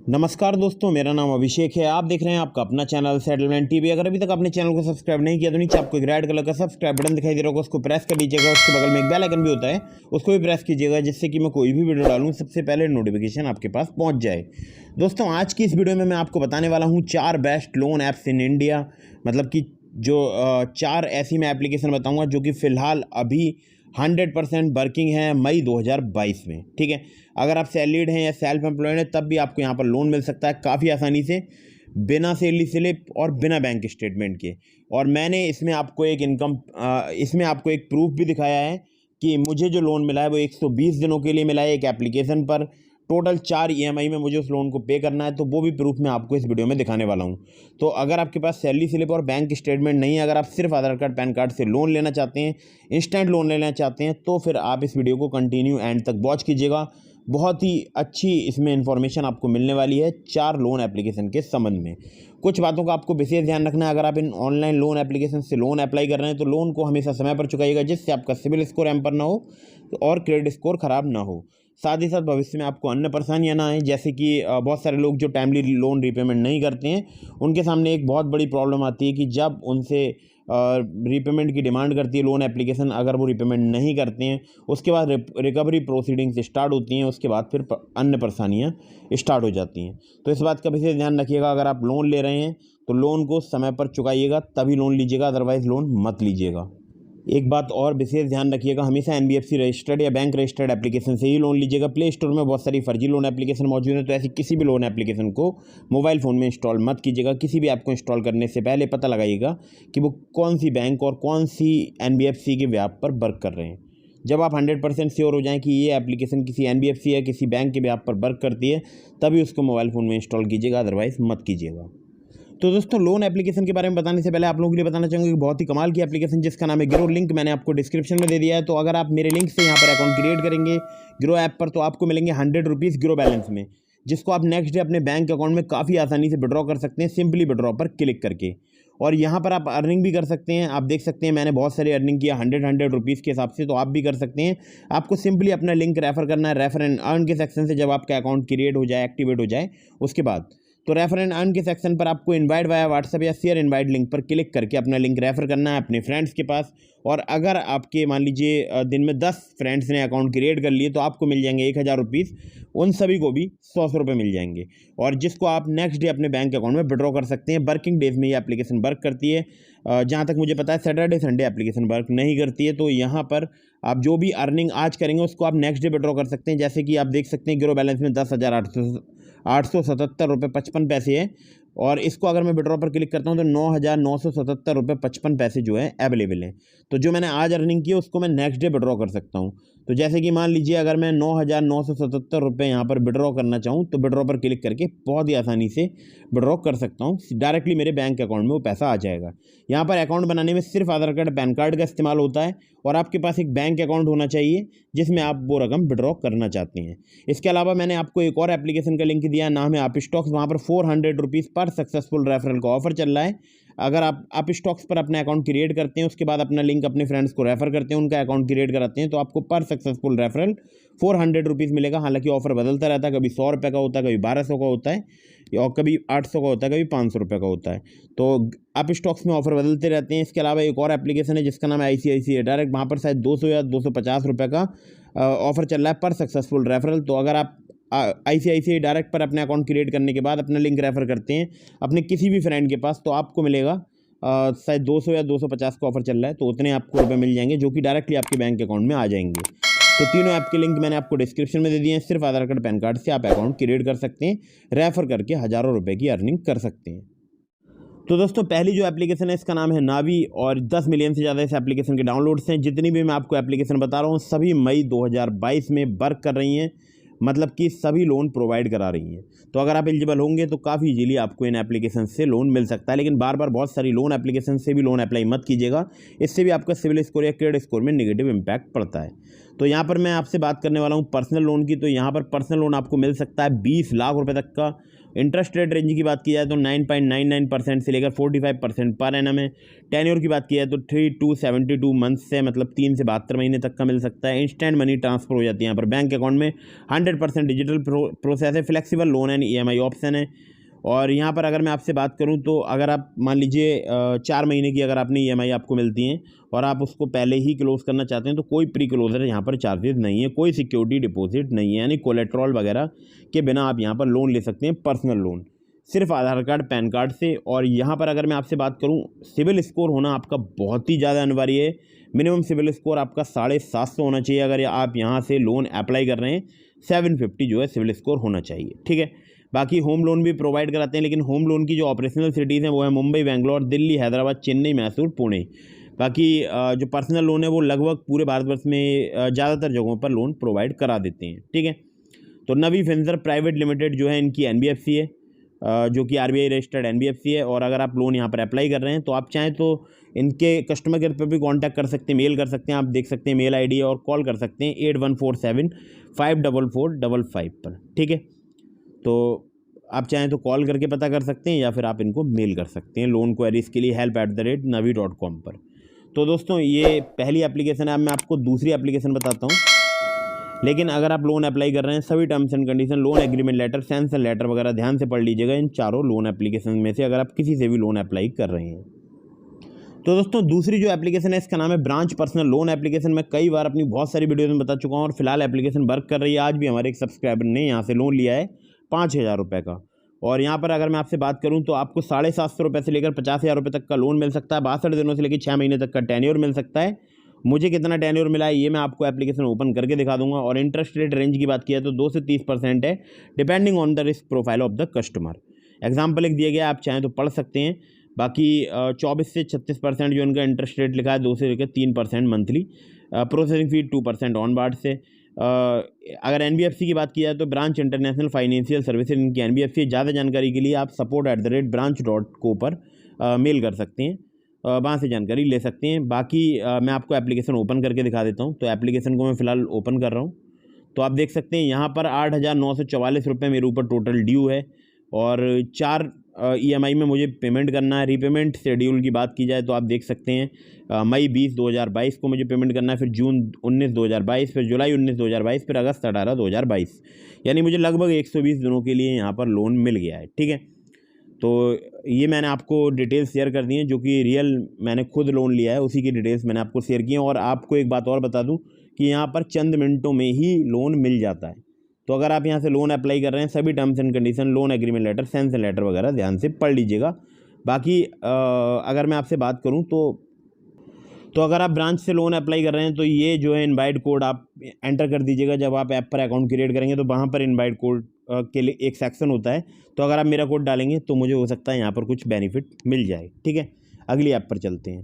नमस्कार दोस्तों, मेरा नाम अभिषेक है। आप देख रहे हैं आपका अपना चैनल सेटलमेंट टीवी। अगर अभी तक आपने चैनल को सब्सक्राइब नहीं किया तो नीचे आपको एक रेड कलर का सब्सक्राइब बटन दिखाई दे रहा होगा, उसको प्रेस कर लीजिएगा। उसके बगल में एक बेल आइकन भी होता है, उसको भी प्रेस कीजिएगा, जिससे कि मैं कोई भी वीडियो डालूँ सबसे पहले नोटिफिकेशन आपके पास पहुँच जाए। दोस्तों, आज की इस वीडियो में मैं आपको बताने वाला हूँ 4 best loan apps in India. मतलब कि जो 4 ऐसी मैं एप्लीकेशन बताऊँगा जो कि फ़िलहाल अभी 100% वर्किंग है मई 2022 में। ठीक है, अगर आप सैलरीड हैं या सेल्फ एम्प्लॉयड हैं तब भी आपको यहाँ पर लोन मिल सकता है काफ़ी आसानी से, बिना सैलरी स्लिप और बिना बैंक स्टेटमेंट के। और मैंने इसमें आपको एक प्रूफ भी दिखाया है कि मुझे जो लोन मिला है वो 120 दिनों के लिए मिला है एक एप्लीकेशन पर। टोटल 4 ईएमआई में मुझे उस लोन को पे करना है, तो वो भी प्रूफ मैं आपको इस वीडियो में दिखाने वाला हूँ। तो अगर आपके पास सैलरी स्लिप और बैंक स्टेटमेंट नहीं है, अगर आप सिर्फ आधार कार्ड पैन कार्ड से लोन लेना चाहते हैं, इंस्टेंट लोन लेना चाहते हैं, तो फिर आप इस वीडियो को कंटिन्यू एंड तक वॉच कीजिएगा। बहुत ही अच्छी इसमें इन्फॉर्मेशन आपको मिलने वाली है 4 लोन एप्लीकेशन के संबंध में। कुछ बातों का आपको विशेष ध्यान रखना है। अगर आप इन ऑनलाइन लोन एप्लीकेशन से लोन अप्लाई कर रहे हैं तो लोन को हमेशा समय पर चुकाइएगा, जिससे आपका सिबिल स्कोर हैम्पर ना हो और क्रेडिट स्कोर खराब ना हो। साथ ही साथ भविष्य में आपको अन्य परेशानियां ना आए, जैसे कि बहुत सारे लोग जो टाइमली लोन रीपेमेंट नहीं करते हैं, उनके सामने एक बहुत बड़ी प्रॉब्लम आती है कि जब उनसे रीपेमेंट की डिमांड करती है लोन एप्लीकेशन, अगर वो रीपेमेंट नहीं करते हैं, उसके बाद रिकवरी प्रोसीडिंग्स स्टार्ट होती हैं, उसके बाद फिर अन्य परेशानियां स्टार्ट हो जाती हैं। तो इस बात का विशेष ध्यान रखिएगा। अगर आप लोन ले रहे हैं तो लोन को समय पर चुकाइएगा, तभी लोन लीजिएगा, अदरवाइज़ लोन मत लीजिएगा। एक बात और विशेष ध्यान रखिएगा, हमेशा एनबीएफसी रजिस्टर्ड या बैंक रजिस्टर्ड एप्लीकेशन से ही लोन लीजिएगा। प्ले स्टोर में बहुत सारी फर्जी लोन एप्लीकेशन मौजूद है, तो ऐसी किसी भी लोन एप्लीकेशन को मोबाइल फ़ोन में इंस्टॉल मत कीजिएगा। किसी भी ऐप को इंस्टॉल करने से पहले पता लगाइएगा कि वो कौन सी बैंक और कौन सी एनबीएफसी के व्याप पर वर्क कर रहे हैं। जब आप 100% श्योर हो जाएं कि ये एप्लीकेशन किसी एनबीएफसी या किसी बैंक के व्याप पर वर्क करती है, तभी उसको मोबाइल फ़ोन में इंस्टॉल कीजिएगा, अदरवाइज़ मत कीजिएगा। तो दोस्तों, लोन एप्लीकेशन के बारे में बताने से पहले आप लोगों के लिए बताना चाहूँगा कि बहुत ही कमाल की एप्लीकेशन जिसका नाम है ग्रो। लिंक मैंने आपको डिस्क्रिप्शन में दे दिया है। तो अगर आप मेरे लिंक से यहाँ पर अकाउंट क्रिएट करेंगे ग्रो ऐप पर, तो आपको मिलेंगे 100 रुपीज़ ग्रो बैलेंस में, जिसको आप नेक्स्ट डे अपने बैंक अकाउंट में काफ़ी आसानी से विड्रॉ कर सकते हैं, सिंपली विड्रॉ पर क्लिक करके। और यहाँ पर आप अर्निंग भी कर सकते हैं। आप देख सकते हैं मैंने बहुत सारी अर्निंग किया 100 रुपीज़ के हिसाब से, तो आप भी कर सकते हैं। आपको सिंपली अपना लिंक रेफर करना है। रेफर एंड अर्न के सेक्शन से जब आपका अकाउंट क्रिएट हो जाए, एक्टिवेट हो जाए, उसके बाद तो रेफर एंड अर्न के सेक्शन पर आपको इनवाइट वाया व्हाट्सएप या शेयर इनवाइट लिंक पर क्लिक करके अपना लिंक रेफर करना है अपने फ्रेंड्स के पास। और अगर आपके मान लीजिए दिन में 10 फ्रेंड्स ने अकाउंट क्रिएट कर लिए, तो आपको मिल जाएंगे 1000 रुपीज़। उन सभी को भी 100 रुपये मिल जाएंगे, और जिसको आप नेक्स्ट डे अपने बैंक अकाउंट में विड्रॉ कर सकते हैं। वर्किंग डेज में ये एप्लीकेशन वर्क करती है। जहाँ तक मुझे पता है सैटरडे संडे एप्लीकेशन वर्क नहीं करती है। तो यहाँ पर आप जो भी अर्निंग आज करेंगे उसको आप नेक्स्ट डे विड्रॉ कर सकते हैं। जैसे कि आप देख सकते हैं ग्रो बैलेंस में 10,877 रुपये 55 पैसे है, और इसको अगर मैं विड्रॉ पर क्लिक करता हूँ तो 9,977 रुपये 55 पैसे जो है अवेलेबल हैं। तो जो मैंने आज अर्निंग की है उसको मैं नेक्स्ट डे विड्रॉ कर सकता हूँ। तो जैसे कि मान लीजिए अगर मैं 9,977 रुपये यहाँ पर विड्रॉ करना चाहूँ, तो विड्रॉ पर क्लिक करके बहुत ही आसानी से विड्रॉ कर सकता हूँ। डायरेक्टली मेरे बैंक अकाउंट में वो पैसा आ जाएगा। यहाँ पर अकाउंट बनाने में सिर्फ आधार कार्ड पैन कार्ड का इस्तेमाल होता है, और आपके पास एक बैंक अकाउंट होना चाहिए जिसमें आप वो रकम विड्रॉ करना चाहते हैं। इसके अलावा मैंने आपको एक और एप्लीकेशन का लिंक दिया, नाम है आप स्टॉक्स। वहाँ पर 400 रुपीज़ पर सक्सेसफुल रेफरल का ऑफर चल रहा है। अगर आप स्टॉक्स पर अपना अकाउंट क्रिएट करते हैं, उसके बाद अपना लिंक अपने फ्रेंड्स को रेफर करते हैं, उनका अकाउंट क्रिएट कराते हैं, तो आपको पर सक्सेसफुल रेफरल 400 रुपीज़ मिलेगा। हालांकि ऑफर बदलता रहता है, कभी 100 रुपये का होता है, कभी 1200 का होता है, और कभी 800 का होता है, कभी 500 रुपये का होता है। तो आप स्टॉक्स में ऑफर बदलते रहते हैं। इसके अलावा एक और एप्लीकेशन है जिसका नाम है ICICI डायरेक्ट। वहाँ पर शायद 200 या 250 रुपये का ऑफर चल रहा है पर सक्सेसफुल रेफरल। तो अगर आप ICICI डायरेक्ट पर अपने अकाउंट क्रिएट करने के बाद अपना लिंक रेफर करते हैं अपने किसी भी फ्रेंड के पास, तो आपको मिलेगा शायद 200 या 250 का ऑफर चल रहा है, तो उतने आपको रुपये मिल जाएंगे जो कि डायरेक्टली आपके बैंक अकाउंट में आ जाएंगे। तो तीनों ऐप के लिंक मैंने आपको डिस्क्रिप्शन में दे दिए हैं। सिर्फ आधार कार्ड पैन कार्ड से आप अकाउंट क्रिएट कर सकते हैं, रेफर करके हज़ारों रुपये की अर्निंग कर सकते हैं। तो दोस्तों, पहली जो एप्लीकेशन है इसका नाम है नावी, और 10 मिलियन से ज़्यादा इस एप्लीकेशन के डाउनलोड्स हैं। जितनी भी मैं आपको एप्लीकेशन बता रहा हूँ सभी मई 2022 में वर्क कर रही हैं, मतलब कि सभी लोन प्रोवाइड करा रही हैं। तो अगर आप एलिजिबल होंगे तो काफ़ी इजीली आपको इन एप्लीकेशन से लोन मिल सकता है। लेकिन बार बार बहुत सारी लोन एप्लीकेशन से भी लोन अप्लाई मत कीजिएगा, इससे भी आपका सिविल स्कोर या क्रेडिट स्कोर में नेगेटिव इम्पैक्ट पड़ता है। तो यहाँ पर मैं आपसे बात करने वाला हूँ पर्सनल लोन की। तो यहाँ पर पर्सनल लोन आपको मिल सकता है 20 लाख रुपए तक का। इंटरेस्ट रेट रेंज की बात की जाए तो 9.99% से लेकर 45% पर एनम है। टेन्योर की बात की जाए तो 3 to 72 मंथ से मतलब 3 से 72 महीने तक का मिल सकता है। इंस्टेंट मनी ट्रांसफर हो जाती है यहाँ पर बैंक अकाउंट में। 100% डिजिटल प्रोसेस है। Flexible loan and EMI option है। और यहाँ पर अगर मैं आपसे बात करूँ तो अगर आप मान लीजिए 4 महीने की अगर आपने EMI आपको मिलती हैं और आप उसको पहले ही क्लोज करना चाहते हैं तो कोई प्री क्लोजर यहाँ पर चार्जेस नहीं है, कोई सिक्योरिटी डिपॉजिट नहीं है, यानी कोलेट्रॉल वगैरह के बिना आप यहाँ पर लोन ले सकते हैं पर्सनल लोन, सिर्फ आधार कार्ड पैन कार्ड से। और यहाँ पर अगर मैं आपसे बात करूँ, सिविल स्कोर होना आपका बहुत ही ज़्यादा अनिवार्य है। मिनिमम सिविल स्कोर आपका 750 होना चाहिए अगर आप यहाँ से लोन अप्लाई कर रहे हैं। 750 जो है सिविल स्कोर होना चाहिए, ठीक है। बाकी होम लोन भी प्रोवाइड कराते हैं, लेकिन होम लोन की जो ऑपरेशनल सिटीज़ हैं वो है मुंबई, बेंगलोर, दिल्ली, हैदराबाद, चेन्नई, मैसूर, पुणे। बाकी जो पर्सनल लोन है वो लगभग पूरे भारतवर्ष में ज़्यादातर जगहों पर लोन प्रोवाइड करा देते हैं, ठीक है। तो नवी फिंसर प्राइवेट लिमिटेड जो है इनकी NBFC है, जो कि RBI रजिस्टर्ड NBFC है। और अगर आप लोन यहाँ पर अप्लाई कर रहे हैं तो आप चाहें तो इनके कस्टमर केयर पर भी कांटेक्ट कर सकते हैं, मेल कर सकते हैं, आप देख सकते हैं मेल ID और कॉल कर सकते हैं 8147-54455 पर, ठीक है। तो आप चाहें तो कॉल करके पता कर सकते हैं या फिर आप इनको मेल कर सकते हैं लोन क्वेरीज के लिए help@navi.com पर। तो दोस्तों ये पहली एप्लीकेशन है। अब मैं आपको दूसरी एप्लीकेशन बताता हूँ। लेकिन अगर आप लोन अप्लाई कर रहे हैं, सभी terms and condition, loan agreement letter, sanction letter वगैरह ध्यान से पढ़ लीजिएगा इन चारों लोन एप्लीकेशन में से, अगर आप किसी से भी लोन अप्लाई कर रहे हैं। तो दोस्तों दूसरी जो एप्लीकेशन है इसका नाम है ब्रांच पर्सनल लोन एप्लीकेशन। मैं कई बार अपनी बहुत सारी वीडियोज़ में बता चुका हूँ और फिलहाल एप्लीकेशन वर्क कर रही है। आज भी हमारे एक सब्सक्राइबर ने यहाँ से लोन लिया है 5,000 रुपये का। और यहाँ पर अगर मैं आपसे बात करूँ तो आपको 750 रुपये से लेकर 50,000 रुपये तक का लोन मिल सकता है। 62 दिनों से लेकर 6 महीने तक का टेन्योर मिल सकता है। मुझे कितना टेन्योर मिला है ये मैं आपको एप्लीकेशन ओपन करके दिखा दूंगा। और इंटरेस्ट रेट रेंज की बात की जाए तो 2 से 30% है, depending on the risk profile of the customer. Example एक दिया गया, आप चाहें तो पढ़ सकते हैं। बाकी 24 से 36% जो इनका इंटरेस्ट रेट लिखा है, 2 से लेकर 3% monthly. Processing fee 2% on board से। अगर NBFC की बात की जाए तो ब्रांच इंटरनेशनल फाइनेंशियल सर्विसेज इनकी NBFC। ज़्यादा जानकारी के लिए आप support@branch.co पर मेल कर सकते हैं, वहाँ से जानकारी ले सकते हैं। बाकी मैं आपको एप्लीकेशन ओपन करके दिखा देता हूँ। तो एप्लीकेशन को मैं फ़िलहाल ओपन कर रहा हूँ। तो आप देख सकते हैं यहाँ पर 8,944 रुपये मेरे ऊपर टोटल ड्यू है और 4 EMI में मुझे पेमेंट करना है। रीपेमेंट शेड्यूल की बात की जाए तो आप देख सकते हैं मई 20 2022 को मुझे पेमेंट करना है, फिर जून 19 2022, फिर जुलाई 19 2022, फिर अगस्त 18 2022। यानी मुझे लगभग 120 दिनों के लिए यहाँ पर लोन मिल गया है, ठीक है। तो ये मैंने आपको डिटेल्स शेयर कर दी हैं, जो कि रियल मैंने खुद लोन लिया है उसी की डिटेल्स मैंने आपको शेयर की हैं। और आपको एक बात और बता दूं कि यहाँ पर चंद मिनटों में ही लोन मिल जाता है। तो अगर आप यहाँ से लोन अप्लाई कर रहे हैं, सभी terms and condition, loan agreement letter, sanction letter वगैरह ध्यान से पढ़ लीजिएगा। बाकी अगर मैं आपसे बात करूँ तो अगर आप ब्रांच से लोन अप्लाई कर रहे हैं तो ये जो है इनवाइट कोड आप एंटर कर दीजिएगा। जब आप ऐप पर अकाउंट क्रिएट करेंगे तो वहाँ पर इनवाइट कोड के लिए एक सेक्शन होता है। तो अगर आप मेरा कोड डालेंगे तो मुझे हो सकता है यहाँ पर कुछ बेनिफिट मिल जाए, ठीक है। अगली ऐप पर चलते हैं।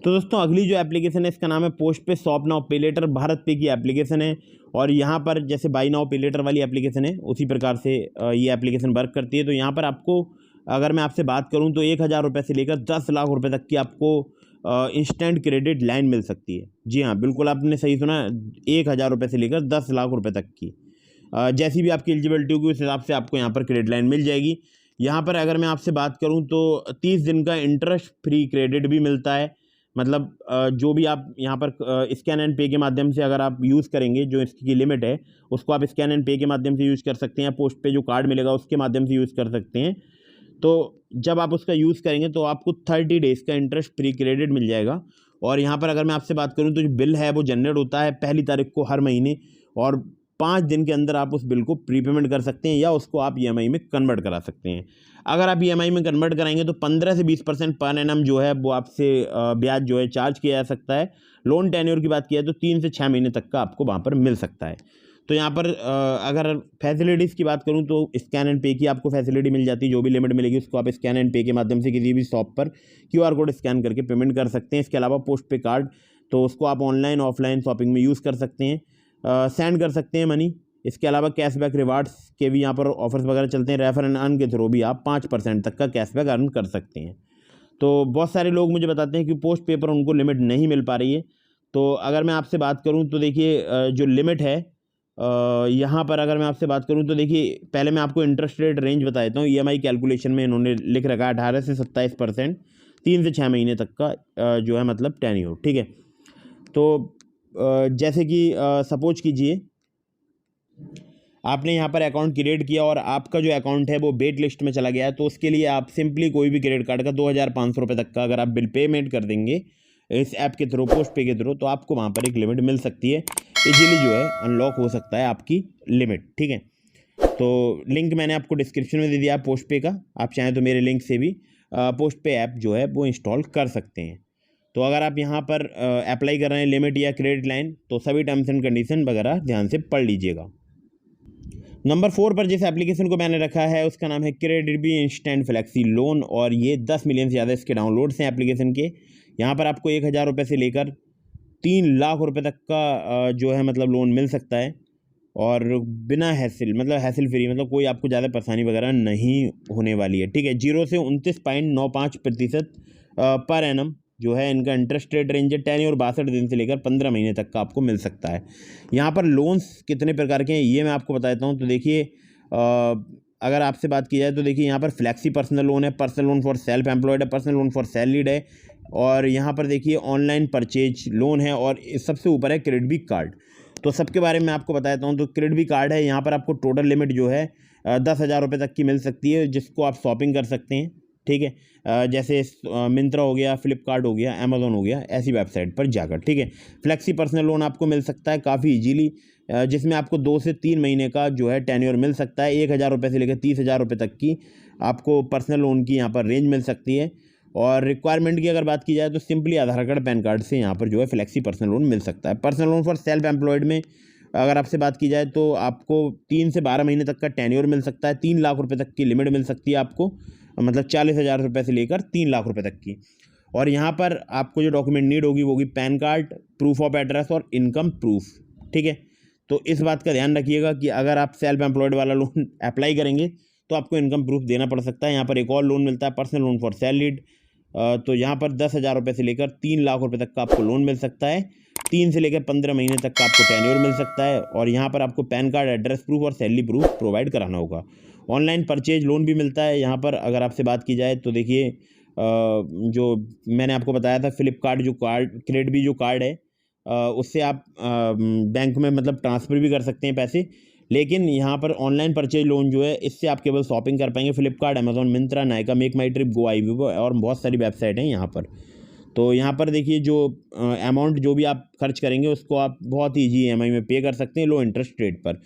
तो दोस्तों अगली जो एप्लीकेशन है इसका नाम है पोस्ट पे शॉप नाउ पे लेटर। भारत पे की एप्लीकेशन है और यहाँ पर जैसे बाई नाउ पे लेटर वाली एप्लीकेशन है उसी प्रकार से ये एप्लीकेशन वर्क करती है। तो यहाँ पर आपको अगर मैं आपसे बात करूँ तो 1,000 रुपये से लेकर 10 लाख रुपये तक की आपको इंस्टेंट क्रेडिट लाइन मिल सकती है। जी हाँ, बिल्कुल आपने सही सुना, 1,000 रुपये से लेकर 10 लाख रुपये तक की जैसी भी आपकी एलिजिबिलिटी होगी उस हिसाब से आपको यहाँ पर क्रेडिट लाइन मिल जाएगी। यहाँ पर अगर मैं आपसे बात करूँ तो 30 दिन का इंटरेस्ट फ्री क्रेडिट भी मिलता है। मतलब जो भी आप यहाँ पर स्कैन एंड पे के माध्यम से अगर आप यूज़ करेंगे, जो इसकी लिमिट है उसको आप स्कैन एंड पे के माध्यम से यूज़ कर सकते हैं। पोस्ट पे जो कार्ड मिलेगा उसके माध्यम से यूज़ कर सकते हैं। तो जब आप उसका यूज़ करेंगे तो आपको 30 डेज़ का इंटरेस्ट फ्री क्रेडिट मिल जाएगा। और यहाँ पर अगर मैं आपसे बात करूँ तो जो बिल है वो जनरेट होता है 1 तारीख को हर महीने, और 5 दिन के अंदर आप उस बिल को प्रीपेमेंट कर सकते हैं या उसको आप EMI में कन्वर्ट करा सकते हैं। अगर आप EMI में कन्वर्ट कराएंगे तो 15 से 20% पर एनम जो है वो आपसे ब्याज जो है चार्ज किया जा सकता है। लोन टेन्योर की बात की जाए तो 3 से 6 महीने तक का आपको वहाँ पर मिल सकता है। तो यहाँ पर अगर फैसिलिटीज़ की बात करूँ तो स्कैन एंड पे की आपको फैसिलिटी मिल जाती है। जो भी लिमिट मिलेगी उसको आप स्कैन एंड पे के माध्यम से किसी भी शॉप पर QR कोड स्कैन करके पेमेंट कर सकते हैं। इसके अलावा पोस्ट पे कार्ड, तो उसको आप ऑनलाइन ऑफलाइन शॉपिंग में यूज़ कर सकते हैं, सेंड कर सकते हैं मनी। इसके अलावा कैशबैक रिवार्ड्स के भी यहाँ पर ऑफर्स वगैरह चलते हैं। रेफर एंड अर्न के थ्रू भी आप 5% तक का कैशबैक अर्न कर सकते हैं। तो बहुत सारे लोग मुझे बताते हैं कि पोस्ट पे पर उनको लिमिट नहीं मिल पा रही है। तो अगर मैं आपसे बात करूं तो देखिए जो लिमिट है यहाँ पर अगर मैं आपसे बात करूं तो देखिए पहले मैं आपको इंटरेस्ट रेट रेंज बता देता हूँ। ईएमआई कैलकुलेशन में इन्होंने लिख रखा है 18 से 27%, 3 से 6 महीने तक का जो है मतलब टेन्योर, ठीक है। तो जैसे कि सपोज कीजिए आपने यहाँ पर अकाउंट क्रिएट किया और आपका जो अकाउंट है वो वेट लिस्ट में चला गया है, तो उसके लिए आप सिंपली कोई भी क्रेडिट कार्ड का 2,500 रुपये तक का अगर आप बिल पेमेंट कर देंगे इस ऐप के थ्रू, पोस्ट पे के थ्रू, तो आपको वहाँ पर एक लिमिट मिल सकती है। इजीली जो है अनलॉक हो सकता है आपकी लिमिट, ठीक है। तो लिंक मैंने आपको डिस्क्रिप्शन में दे दिया पोस्ट पे का, आप चाहें तो मेरे लिंक से भी पोस्ट पे ऐप जो है वो इंस्टॉल कर सकते हैं। तो अगर आप यहाँ पर अप्लाई कर रहे हैं लिमिट या क्रेडिट लाइन, तो सभी टर्म्स एंड कंडीशन वगैरह ध्यान से पढ़ लीजिएगा। नंबर 4 पर जिस एप्लीकेशन को मैंने रखा है उसका नाम है क्रेडिट इंस्टेंट फ्लेक्सी लोन, और ये 10 मिलियन से ज़्यादा इसके डाउनलोड्स हैं एप्लीकेशन के। यहाँ पर आपको 1,000 रुपये से लेकर 3 लाख रुपए तक का जो है मतलब लोन मिल सकता है, और बिना हैसिल मतलब हैसिल फ्री, मतलब कोई आपको ज़्यादा परेशानी वगैरह नहीं होने वाली है, ठीक है। 0 से 29.95% पर एनम जो है इनका इंटरेस्ट रेट रेंज है। 10 और 62 दिन से लेकर 15 महीने तक का आपको मिल सकता है। यहाँ पर लोन्स कितने प्रकार के हैं ये मैं आपको बता देता हूँ। तो देखिए अगर आपसे बात की जाए तो देखिए यहाँ पर फ्लैक्सी पर्सनल लोन है, personal loan for self employed है, पर्सनल लोन फॉर सैलरीड है, और यहाँ पर देखिए ऑनलाइन परचेज लोन है, और सबसे ऊपर है क्रेडिट कार्ड। तो सबके बारे में आपको बता देता हूँ। तो क्रेडिट कार्ड है, यहाँ पर आपको टोटल लिमिट जो है 10,000 रुपये तक की मिल सकती है, जिसको आप शॉपिंग कर सकते हैं, ठीक है। जैसे मिंत्रा हो गया, फ्लिपकार्ट हो गया, अमेज़ॉन हो गया, ऐसी वेबसाइट पर जाकर, ठीक है। फ्लेक्सी पर्सनल लोन आपको मिल सकता है काफ़ी इजीली, जिसमें आपको 2 से 3 महीने का जो है टेन्योर मिल सकता है। 1,000 रुपये से लेकर 30,000 रुपये तक की आपको पर्सनल लोन की यहाँ पर रेंज मिल सकती है। और रिक्वायरमेंट की अगर बात की जाए तो सिंपली आधार कार्ड, पैन कार्ड से यहाँ पर जो है फ्लेक्सी पर्सनल लोन मिल सकता है। Personal loan for self employed में अगर आपसे बात की जाए तो आपको 3 से 12 महीने तक का टेन्योर मिल सकता है। 3 लाख रुपए तक की लिमिट मिल सकती है आपको, मतलब 40,000 रुपये से लेकर 3 लाख रुपए तक की। और यहाँ पर आपको जो डॉक्यूमेंट नीड होगी वो होगी pan card, proof of address और इनकम प्रूफ, ठीक है। तो इस बात का ध्यान रखिएगा कि अगर आप सेल्फ एम्प्लॉयड वाला लोन अप्लाई करेंगे तो आपको इनकम प्रूफ देना पड़ सकता है। यहाँ पर एक और लोन मिलता है पर्सनल लोन फॉर सैलरीड, तो यहाँ पर 10,000 रुपये से लेकर 3 लाख रुपए तक का आपको लोन मिल सकता है। 3 से लेकर 15 महीने तक का आपको टेन्योर मिल सकता है, और यहाँ पर आपको पैन कार्ड, एड्रेस प्रूफ और सैलरी प्रूफ प्रोवाइड कराना होगा। ऑनलाइन परचेज लोन भी मिलता है यहाँ पर अगर आपसे बात की जाए तो देखिए जो मैंने आपको बताया था फ्लिपकार्ट जो कार्ड, क्रेडिट जो कार्ड है, उससे आप बैंक में मतलब ट्रांसफ़र भी कर सकते हैं पैसे। लेकिन यहाँ पर ऑनलाइन परचेज लोन जो है इससे आप केवल शॉपिंग कर पाएंगे फ्लिपकार्ट, अमेज़ॉन, मिंत्रा, नायका, मेक माई ट्रिप, गो आई विवो और बहुत सारी वेबसाइट हैं यहाँ पर। तो यहाँ पर देखिए जो अमाउंट जो भी आप खर्च करेंगे उसको आप बहुत ही ईजी EMI में पे कर सकते हैं लो इंटरेस्ट रेट पर।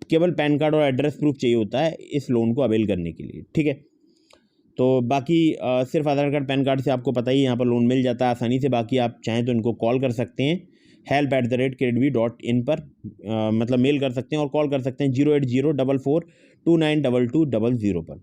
केवल पैन कार्ड और एड्रेस प्रूफ चाहिए होता है इस लोन को अवेल करने के लिए, ठीक है। तो बाकी सिर्फ आधार कार्ड, पैन कार्ड से आपको पता ही यहाँ पर लोन मिल जाता है आसानी से। बाकी आप चाहें तो इनको कॉल कर सकते हैं help@creditbee.in पर, मतलब मेल कर सकते हैं और कॉल कर सकते हैं 08044292200 पर।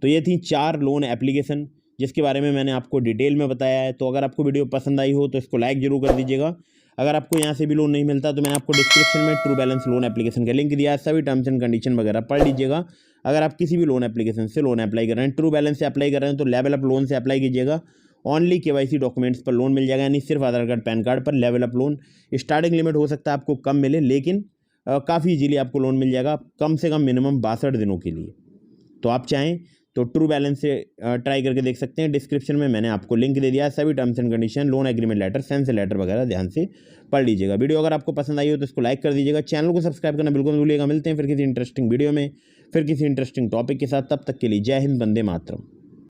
तो ये थी 4 लोन एप्लीकेशन जिसके बारे में मैंने आपको डिटेल में बताया है। तो अगर आपको वीडियो पसंद आई हो तो इसको लाइक जरूर कर दीजिएगा। अगर आपको यहाँ से भी लोन नहीं मिलता तो मैंने आपको डिस्क्रिप्शन में ट्रू बैलेंस लोन एप्लीकेशन का लिंक दिया है, सभी टर्म्स एंड कंडीशन वगैरह पढ़ लीजिएगा। अगर आप किसी भी लोन एप्लीकेशन से लोन अप्लाई कर रहे हैं, ट्रू बैलेंस से अप्लाई कर रहे हैं तो लेवल अप लोन से अप्लाई कीजिएगा। ओनली KYC डॉक्यूमेंट्स पर लोन मिल जाएगा, यानी सिर्फ आधार कार्ड, पैन कार्ड पर level up loan. Starting limit हो सकता है आपको कम मिले, लेकिन काफ़ी इजीली आपको लोन मिल जाएगा, कम से कम मिनिमम 62 दिनों के लिए। तो आप चाहें तो ट्रू बैलेंस से ट्राई करके देख सकते हैं। डिस्क्रिप्शन में मैंने आपको लिंक दे दिया है, सभी terms and condition, loan agreement letter, sanction letter वगैरह ध्यान से पढ़ लीजिएगा। वीडियो अगर आपको पसंद आई हो तो इसको लाइक कर दीजिएगा, चैनल को सब्सक्राइब करना बिल्कुल भूलिएगा। मिलते हैं फिर किसी इंटरेस्टिंग वीडियो में, फिर किसी इंटरेस्टिंग टॉपिक के साथ। तब तक के लिए जय हिंद, वंदे मातरम।